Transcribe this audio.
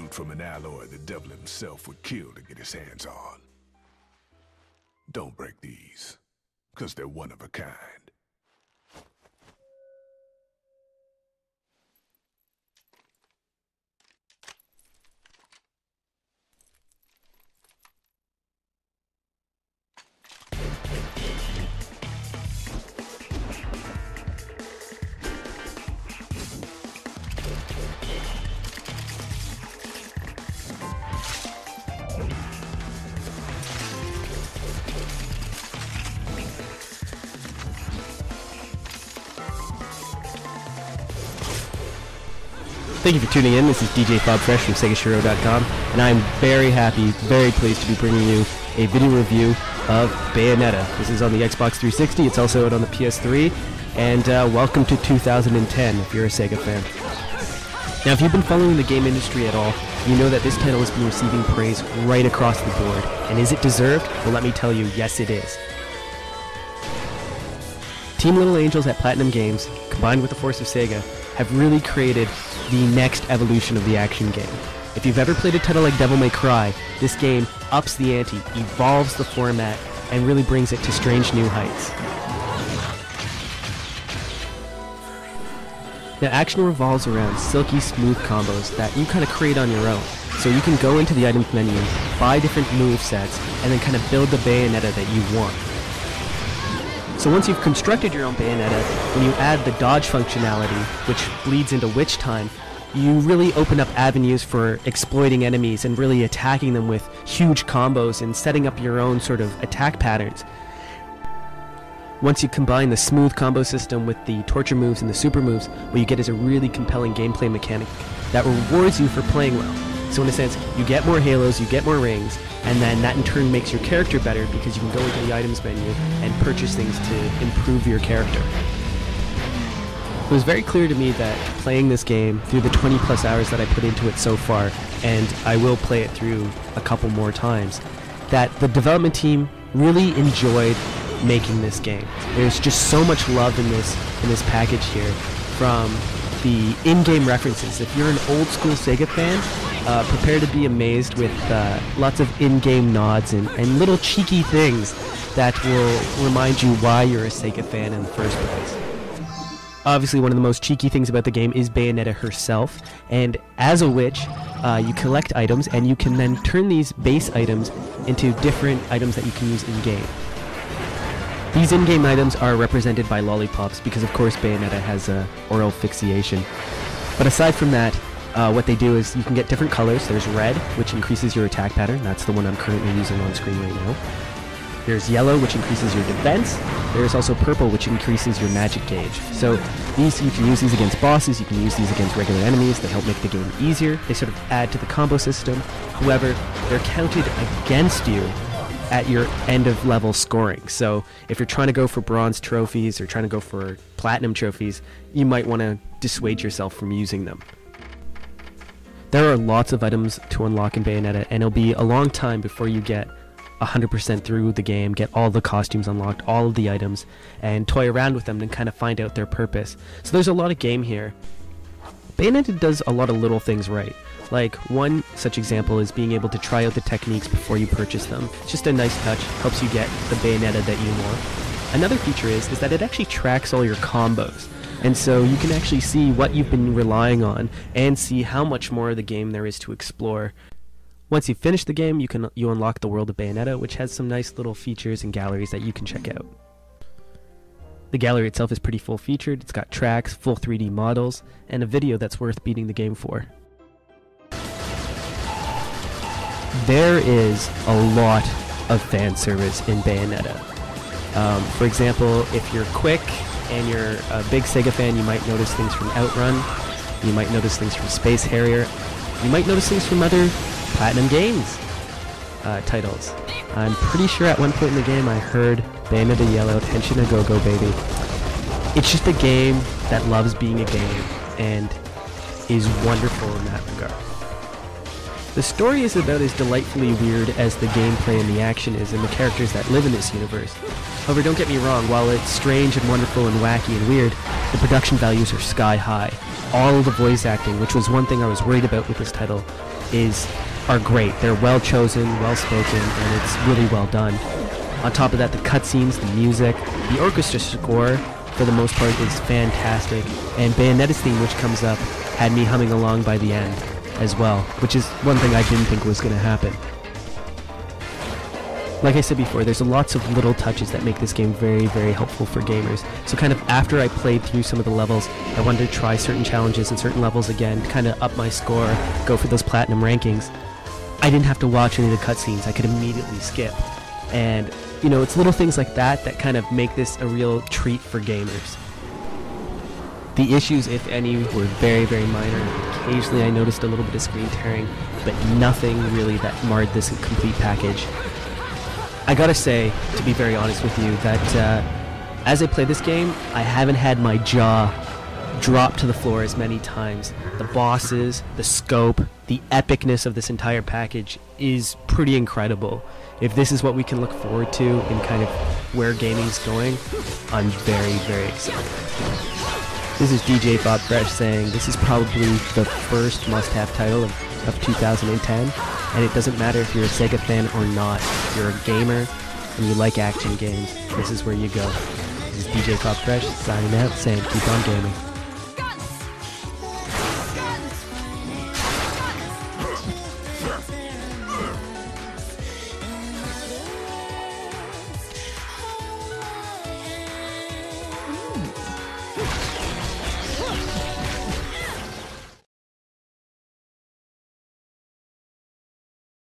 brewed from an alloy the devil himself would kill to get his hands on. Don't break these, 'cause they're one of a kind. Thank you for tuning in. This is DJ Bob Fresh from Segashiro.com, and I'm very happy, very pleased to be bringing you a video review of Bayonetta. This is on the Xbox 360, it's also out on the PS3, and welcome to 2010 if you're a Sega fan. Now, if you've been following the game industry at all, you know that this title has been receiving praise right across the board. And is it deserved? Well, let me tell you, yes it is. Team Little Angels at Platinum Games, combined with the force of Sega, have really created the next evolution of the action game. If you've ever played a title like Devil May Cry, this game ups the ante, evolves the format, and really brings it to strange new heights. Now, action revolves around silky smooth combos that you kind of create on your own. So you can go into the items menu, buy different move sets, and then kind of build the Bayonetta that you want. So once you've constructed your own Bayonetta, when you add the dodge functionality, which bleeds into Witch Time, you really open up avenues for exploiting enemies and really attacking them with huge combos and setting up your own sort of attack patterns. Once you combine the smooth combo system with the torture moves and the super moves, what you get is a really compelling gameplay mechanic that rewards you for playing well. So in a sense, you get more halos, you get more rings, and then that in turn makes your character better because you can go into the items menu and purchase things to improve your character. It was very clear to me that playing this game through the 20 plus hours that I put into it so far, and I will play it through a couple more times, that the development team really enjoyed making this game. There's just so much love in this package here, from the in-game references. If you're an old school Sega fan, prepare to be amazed with lots of in-game nods and little cheeky things that will remind you why you're a Sega fan in the first place. Obviously, one of the most cheeky things about the game is Bayonetta herself, and as a witch, you collect items, and you can then turn these base items into different items that you can use in-game. These in-game items are represented by lollipops because, of course, Bayonetta has oral fixation. But aside from that, what they do is you can get different colors. There's red, which increases your attack pattern. That's the one I'm currently using on screen right now. There's yellow, which increases your defense. There's also purple, which increases your magic gauge. So these, you can use these against bosses, you can use these against regular enemies. They help make the game easier. They sort of add to the combo system. However, they're counted against you at your end of level scoring. So if you're trying to go for bronze trophies or trying to go for platinum trophies, you might want to dissuade yourself from using them. There are lots of items to unlock in Bayonetta, and it'll be a long time before you get 100% through the game, get all the costumes unlocked, all of the items, and toy around with them and kind of find out their purpose. So there's a lot of game here. Bayonetta does a lot of little things right. Like, one such example is being able to try out the techniques before you purchase them. It's just a nice touch, helps you get the Bayonetta that you want. Another feature is that it actually tracks all your combos. And so you can actually see what you've been relying on and see how much more of the game there is to explore. Once you finish the game, you unlock the world of Bayonetta, which has some nice little features and galleries that you can check out. The gallery itself is pretty full-featured. It's got tracks, full 3D models, and a video that's worth beating the game for. There is a lot of fan service in Bayonetta. For example, if you're quick and you're a big Sega fan, you might notice things from Outrun, you might notice things from Space Harrier, you might notice things from other Platinum Games titles. I'm pretty sure at one point in the game I heard Bayonetta yell out, "Henshin a go-go, baby." It's just a game that loves being a game and is wonderful in that regard. The story is about as delightfully weird as the gameplay and the action is and the characters that live in this universe. However, don't get me wrong, while it's strange and wonderful and wacky and weird, the production values are sky high. All of the voice acting, which was one thing I was worried about with this title, are great. They're well chosen, well spoken, and it's really well done. On top of that, the cutscenes, the music, the orchestra score, for the most part, is fantastic. And Bayonetta's theme, which comes up, had me humming along by the end as well, which is one thing I didn't think was going to happen. Like I said before, there's lots of little touches that make this game very, very helpful for gamers. So kind of after I played through some of the levels, I wanted to try certain challenges and certain levels again, kind of up my score, go for those platinum rankings. I didn't have to watch any of the cutscenes. I could immediately skip. And, you know, it's little things like that that kind of make this a real treat for gamers. The issues, if any, were very, very minor. Occasionally I noticed a little bit of screen tearing, but nothing really that marred this complete package. I gotta say, to be very honest with you, that as I play this game, I haven't had my jaw drop to the floor as many times. The bosses, the scope, the epicness of this entire package is pretty incredible. If this is what we can look forward to in kind of where gaming's going, I'm very, very excited. This is DJ Bob Fresh saying this is probably the first must-have title of 2010, and it doesn't matter if you're a Sega fan or not. If you're a gamer and you like action games, this is where you go. This is DJ Bob Fresh signing out saying keep on gaming.